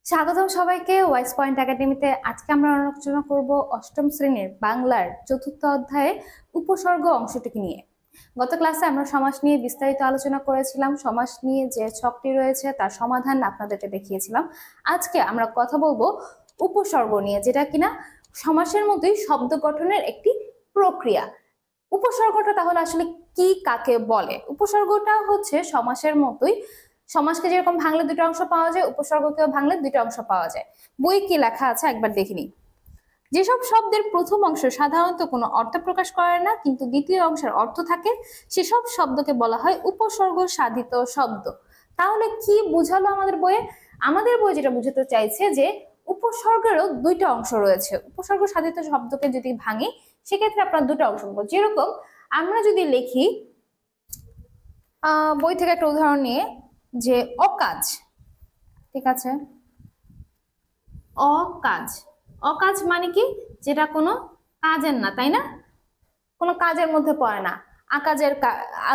স্বাগতম সবাইকে wise point একাডেমিতে। আজকে আমরা আলোচনা করব অষ্টম শ্রেণীর বাংলার চতুর্থ অধ্যায়ে উপসর্গ অংশটিকে নিয়ে। গত ক্লাসে আমরা সমাস নিয়ে বিস্তারিত আলোচনা করেছিলাম। সমাস নিয়ে যে ছকটি রয়েছে তার সমাধান আপনাদেরকে দেখিয়েছিলাম। আজকে আমরা কথা বলবো উপসর্গ নিয়ে, যেটা কিনা সমাসের মতোই শব্দ গঠনের একটি প্রক্রিয়া। উপসর্গটা তাহলে আসলে কি, কাকে বলে? উপসর্গটা হচ্ছে সমাসের মতোই, সমাসকে যেরকম ভাঙলে দুটো অংশ পাওয়া যায়, উপসর্গকেও ভাঙলে দুটো অংশ পাওয়া যায়। বই কি লেখা আছে একবার দেখিনি। যেসব শব্দের প্রথম অংশ সাধারণত কোনো অর্থ প্রকাশ করে না কিন্তু দ্বিতীয় অংশের অর্থ থাকে, সেসব শব্দকে বলা হয় উপসর্গ সাধিত শব্দ। তাহলে কি বুঝালো আমাদের বইয়ে? আমাদের বই যেটা বুঝাতে চাইছে যে উপসর্গেরও দুইটা অংশ রয়েছে। উপসর্গ সাধিত শব্দকে যদি ভাঙি সেক্ষেত্রে আপনার দুটো অংশ পাবো। যেরকম আমরা যদি লিখি, বই থেকে একটা উদাহরণ নিয়ে, যে অকাজ, ঠিক আছে, অকাজ। অকাজ মানে কি? যেটা কোনো কাজের না, তাই না? কোনো কাজের মধ্যে পড়ে না,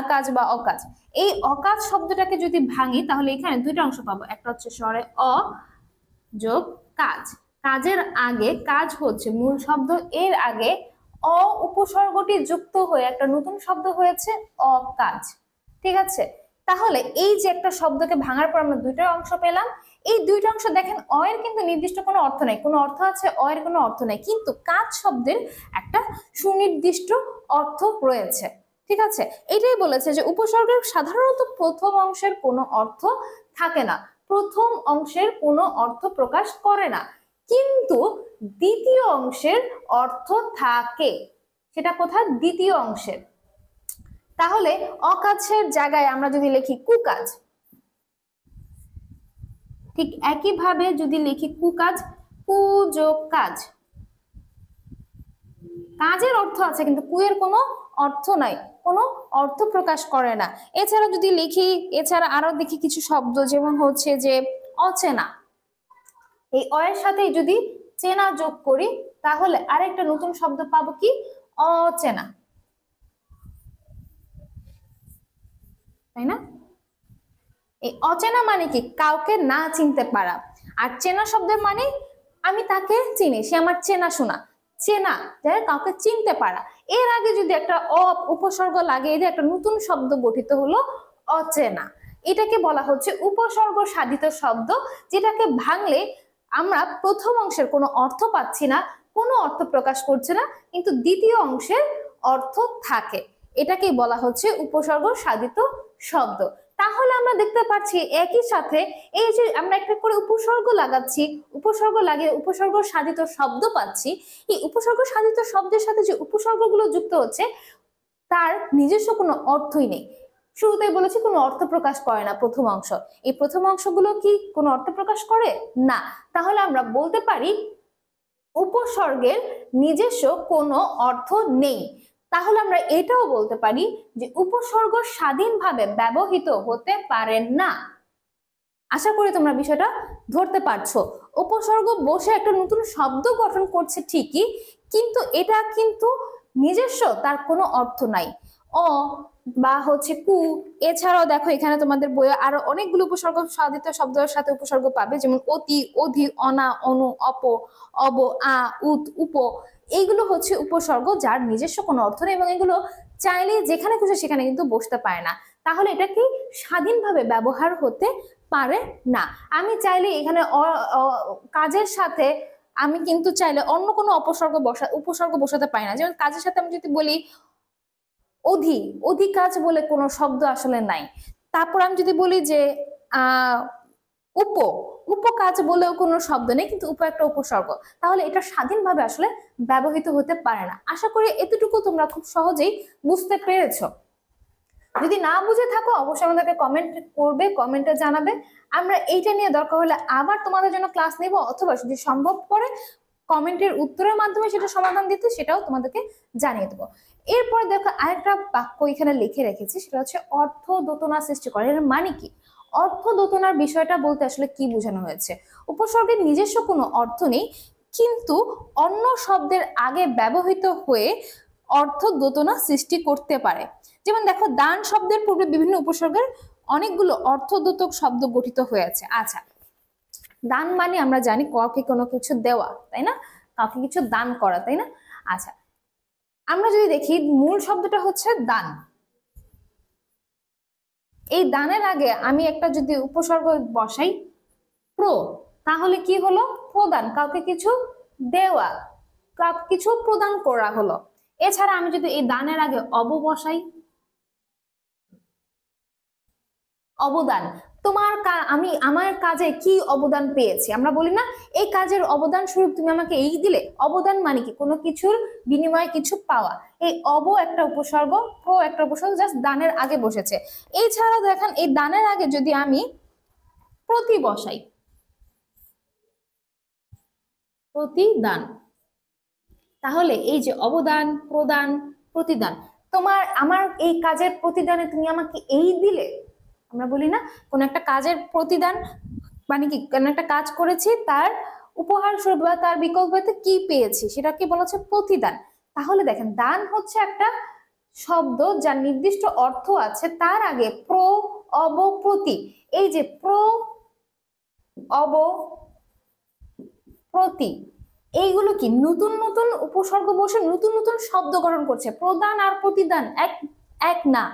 আকাজ বা অকাজ। এই অকাজ শব্দটাকে যদি ভাঙি তাহলে এখানে দুইটা অংশ পাবো। একটা হচ্ছে স্বরে অ যোগ কাজ। কাজের আগে, কাজ হচ্ছে মূল শব্দ, এর আগে অ উপসর্গটি যুক্ত হয়ে একটা নতুন শব্দ হয়েছে অকাজ, ঠিক আছে? তাহলে এই যে একটা শব্দকে ভাঙার পর আমরা দুইটা অংশ পেলাম। এই দুইটা অংশ দেখেন, অ এর কিন্তু নির্দিষ্ট কোনো অর্থ নাই, কোনো অর্থ আছে অ এর কোনো অর্থ নাই, কিন্তু কাজ শব্দের একটা সুনির্দিষ্ট অর্থ রয়েছে, ঠিক আছে? এটাই বলেছে যে উপসর্গের সাধারণত প্রথম অংশের কোনো অর্থ থাকে না, প্রথম অংশের কোনো অর্থ প্রকাশ করে না, কিন্তু দ্বিতীয় অংশের অর্থ থাকে। সেটা কোথায়? দ্বিতীয় অংশের। তাহলে অকাজের জায়গায় আমরা যদি লিখি কুকাজ, ঠিক একইভাবে যদি লিখি কুকাজ, কু যোগ কাজ, কাজের অর্থ আছে কিন্তু কুয়ের কোনো অর্থ নাই, কোনো অর্থ প্রকাশ করে না। এছাড়া যদি লিখি, এছাড়া আরো দেখি কিছু শব্দ, যেমন হচ্ছে যে অচেনা, এই অ এর সাথে যদি চেনা যোগ করি তাহলে আরেকটা নতুন শব্দ পাবো, কি? অচেনা, তাই না? এই অচেনা মানে কি? কাউকে না চিনতে পারা। আর চেনা শব্দের মানে আমি তাকে চিনি, সে আমার চেনা শোনা। চেনা যারা কাউকে চিনতে পারা, এর আগে যদি একটা উপসর্গ লাগিয়ে দিয়ে একটা নতুন শব্দ গঠিত হলো অচেনা। এটাকে বলা হচ্ছে উপসর্গ সাধিত শব্দ, যেটাকে ভাঙলে আমরা প্রথম অংশের কোনো অর্থ পাচ্ছি না, কোনো অর্থ প্রকাশ করছে না, কিন্তু দ্বিতীয় অংশের অর্থ থাকে। এটাকেই বলা হচ্ছে উপসর্গ সাধিত শব্দ। তাহলে আমরা দেখতে পাচ্ছি একই সাথে এই যে আমরা একটা করে উপসর্গ লাগাচ্ছি, উপসর্গ লাগিয়ে উপসর্গ সাধিত শব্দ পাচ্ছি। এই উপসর্গ সাধিত শব্দের সাথে যে উপসর্গগুলো যুক্ত হচ্ছে তার নিজস্ব কোনো অর্থই নেই। শুরুতেই বলেছি কোনো অর্থ প্রকাশ করে না প্রথম অংশ। এই প্রথম অংশগুলো কি কোনো অর্থ প্রকাশ করে না? তাহলে আমরা বলতে পারি উপসর্গের নিজস্ব কোনো অর্থ নেই। তাহলে আমরা এটাও বলতে পারি যে উপসর্গ স্বাধীনভাবে ব্যবহৃত হতে পারে না। আশা করি তোমরা বিষয়টা ধরতে পারছো। উপসর্গ বসে একটা নতুন শব্দ গঠন করছে ঠিকই, কিন্তু এটা কিন্তু নিজস্ব তার কোনো অর্থ নাই। অ বা হচ্ছে কু, এছাড়াও দেখো এখানে তোমাদের বইয়ে আরো অনেকগুলো উপসর্গ সাধিত শব্দের সাথে উপসর্গ পাবে, যেমন অতি, অধি, অনা, অনু, অপ, অব, আ, উত, উপ। এইগুলো হচ্ছে উপসর্গ যার নিজস্ব কোনো অর্থ নেই, এবং এগুলো চাইলে যেখানে খুশি সেখানে কিন্তু বসতে পারে না। তাহলে এটা কি স্বাধীনভাবে ব্যবহার হতে পারে না। আমি চাইলে এখানে কাজের সাথে আমি কিন্তু চাইলে অন্য কোনো উপসর্গ বসাতে পারি না। যেমন কাজের সাথে আমি যদি বলি অধিকাজ বলে কোনো শব্দ আসলে নাই। তারপর আমি যদি বলি যে উপকাজ বলেও কোনো শব্দ নেই, কিন্তু একটা উপসর্গ, তাহলে এটা স্বাধীনভাবে আসলে ব্যবহৃত হতে পারে না। আশা করি এতটুকু তোমরা খুব সহজেই বুঝতে পেরেছো। যদি না বুঝে থাকো অবশ্যই আমাদেরকে কমেন্ট করবে, কমেন্টে জানাবে। আমরা এইটা নিয়ে দরকার হলে আবার তোমাদের জন্য ক্লাস নেব, অথবা যদি সম্ভব পড়ে কমেন্টের উত্তরের মাধ্যমে সেটা সমাধান দিতে, সেটাও তোমাদেরকে জানিয়ে দেবো। এরপর দেখো আরেকটা বাক্য এখানে লিখে রেখেছি, সেটা হচ্ছে অর্থ দোতনা সৃষ্টি করে। এর মানে কি? অর্থ দোতনার বিষয়টা বলতে আসলে কি বোঝানো হয়েছে? উপসর্গের নিজস্ব কোনো অর্থ নেই, কিন্তু অন্য শব্দের আগে ব্যবহৃত হয়ে অর্থ দোতনা সৃষ্টি করতে পারে। যেমন দেখো, দান শব্দের পূর্বে বিভিন্ন উপসর্গের অনেকগুলো অর্থদ্যোতক শব্দ গঠিত হয়েছে। আচ্ছা, দান মানে আমরা জানি কাউকে কোনো কিছু দেওয়া, তাই না? কাউকে কিছু দান করা, তাই না? আচ্ছা, আমরা যদি দেখি মূল শব্দটা হচ্ছে দান। এই দানের আগে আমি একটা যদি উপসর্গ বসাই প্রো, তাহলে কি হলো? প্রদান, কাউকে কিছু দেওয়া, কাউকে কিছু প্রদান করা হলো। এছাড়া আমি যদি এই দানের আগে অব বসাই, অবদান, তোমার আমি আমার কাজে কি অবদান পেয়েছি, আমরা বলি না এই কাজের অবদান স্বরূপ তুমি আমাকে এই দিলে। অবদান মানে কি? কোনো কিছুর বিনিময়ে কিছু পাওয়া। এই অব একটা উপসর্গ, প্রো একটা উপসর্গ, জাস্ট দানের আগে বসেছে। এছাড়া দেখেন এই দানের আগে যদি আমি প্রতি বসাই, প্রতিদান, তাহলে এই যে অবদান, প্রদান, প্রতিদান, তোমার আমার এই কাজের প্রতিদানে তুমি আমাকে এই দিলে। আমরা বলি না কোন একটা কাজের প্রতিদান মানে কি? কোন একটা কাজ করেছি, তার উপহার স্বরূপ বা তার বিকল্পতে কি পেয়েছি সেটাকে বলা হচ্ছে প্রতিদান। তাহলে দেখেন দান হচ্ছে একটা শব্দ যার নির্দিষ্ট অর্থ আছে, তার আগে প্রো, অব, প্রতি। এই যে প্রো, অব, প্রতি, এইগুলো কি নতুন নতুন উপসর্গ বসে নতুন নতুন শব্দ গঠন করছে। প্রদান আর প্রতিদান এক এক না,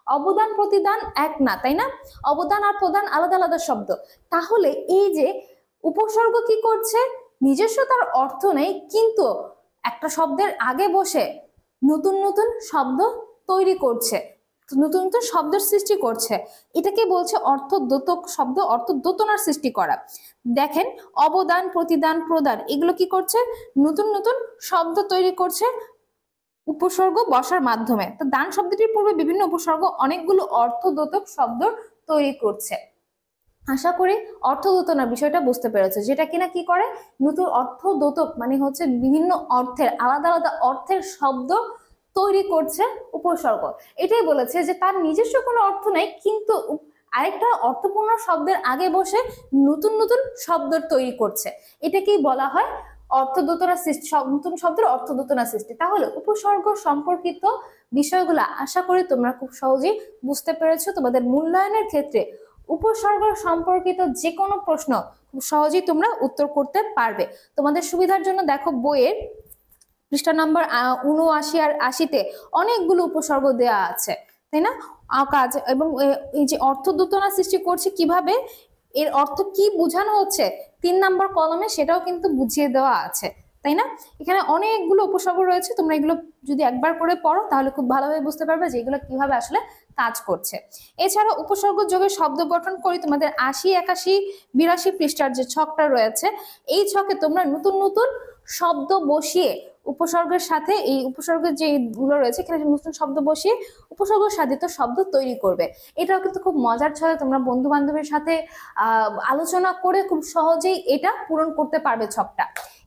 অবদান প্রতিদান এক না, তাই না? অবদান আর প্রদান আলাদা আলাদা শব্দ। তাহলে এই যে উপসর্গ কি করছে? নিজস্ব তার অর্থ নেই, কিন্তু একটা শব্দের আগে বসে নতুন নতুন শব্দ তৈরি করছে, নতুন নতুন শব্দের সৃষ্টি করছে। এটাকে বলছে অর্থদ্যোতক শব্দ, অর্থদ্যোতনার সৃষ্টি করা। দেখেন অবদান, প্রতিদান, প্রদান, এগুলো কি করছে? নতুন নতুন শব্দ তৈরি করছে উপসর্গ বসার মাধ্যমে। তো দান শব্দটির পূর্বে বিভিন্ন উপসর্গ অনেকগুলো অর্থদ্যোতক শব্দ তৈরি করছে। আশা করি অর্থদ্যোতনার বিষয়টা বুঝতে পেরেছে, যেটা কিনা কি করে? নতুন অর্থদ্যোতক মানে হচ্ছে বিভিন্ন অর্থের, আলাদা আলাদা অর্থের শব্দ তৈরি করছে উপসর্গ। এটাই বলেছে যে তার নিজস্ব কোনো অর্থ নেই, কিন্তু আরেকটা অর্থপূর্ণ শব্দের আগে বসে নতুন নতুন শব্দ তৈরি করছে। এটাকেই বলা হয় অর্থদ্যোতনা সৃষ্টি, নতুন শব্দের অর্থদ্যোতনা সৃষ্টি। তাহলে উপসর্গ সম্পর্কিত বিষয়গুলো আশা করি তোমরা খুব সহজেই বুঝতে পেরেছো। তোমাদের মূল্যায়নের ক্ষেত্রে উপসর্গ সম্পর্কিত যে কোনো প্রশ্ন খুব সহজেই তোমরা উত্তর করতে পারবে। তোমাদের সুবিধার জন্য দেখো বইয়ের পৃষ্ঠা নম্বর ৭৯ আর ৮০-তে অনেকগুলো উপসর্গ দেওয়া আছে, তাই না? কাজ এবং এই যে অর্থদ্যোতনা সৃষ্টি করছে কিভাবে, এর অর্থ কি বোঝানো হচ্ছে ৩ নম্বর কলমে সেটাও কিন্তু বুঝিয়ে দেওয়া আছে, তাই না? এখানে অনেকগুলো উপসর্গ রয়েছে, তোমরা এগুলো যদি একবার করে পড়ো তাহলে খুব ভালোভাবে বুঝতে পারবে যে এগুলো কিভাবে আসলে কাজ করছে। এছাড়া উপসর্গ যোগে শব্দ গঠন করি তোমাদের ৮০, ৮১, ৮২ পৃষ্ঠার যে ছকটা রয়েছে, এই ছকে তোমরা নতুন নতুন শব্দ বসিয়ে উপসর্গের সাথে, এই উপসর্গের যেগুলো রয়েছে এখানে নতুন শব্দ বসিয়ে উপসর্গ সাধিত শব্দ তৈরি করবে। এটাও কিন্তু খুব মজার ছলে, তোমরা বন্ধু বান্ধবের সাথে আলোচনা করে খুব সহজেই এটা পূরণ করতে পারবে ছকটা।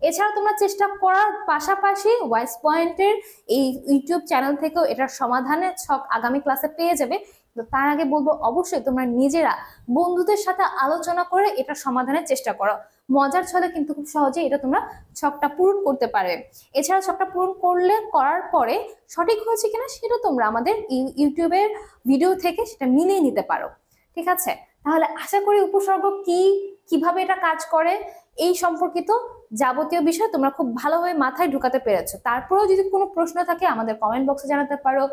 এছাড়া তোমরা চেষ্টা করার পাশাপাশি ওয়াইস পয়েন্টের এই ইউটিউব চ্যানেল থেকেও এটার সমাধানের ছক আগামী ক্লাসে পেয়ে যাবে। তো তার আগে বলবো অবশ্যই তোমরা নিজেরা বন্ধুদের সাথে আলোচনা করে এটা সমাধানের চেষ্টা করো। মজার ছলে কিন্তু খুব সহজে এটা তোমরা ছকটা পূরণ করতে পারবে। এছাড়া ছকটা পূরণ করার পরে সঠিক হয়েছে কিনা সেটা তোমরা আমাদের ইউটিউবের ভিডিও থেকে সেটা মিলিয়ে নিতে পারো, ঠিক আছে? তাহলে আশা করি উপসর্গ কি, কিভাবে এটা কাজ করে, এই সম্পর্কিত যাবতীয় বিষয় তোমরা খুব ভালোভাবে মাথায় ঢুকাতে পেরেছো। তারপরেও যদি কোনো প্রশ্ন থাকে আমাদের কমেন্ট বক্সে জানাতে পারো,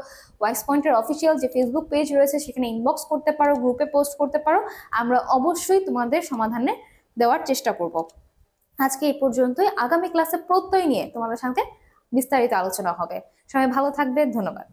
ওয়াইস পয়েন্টের অফিসিয়াল যে ফেসবুক পেজ রয়েছে সেখানে ইনবক্স করতে পারো, গ্রুপে পোস্ট করতে পারো। আমরা অবশ্যই তোমাদের সমাধানে দেওয়ার চেষ্টা করব। আজকে এই পর্যন্তই। আগামী ক্লাসে প্রত্যয় নিয়ে তোমাদের সাথে বিস্তারিত আলোচনা হবে। সবাই ভালো থাকবে, ধন্যবাদ।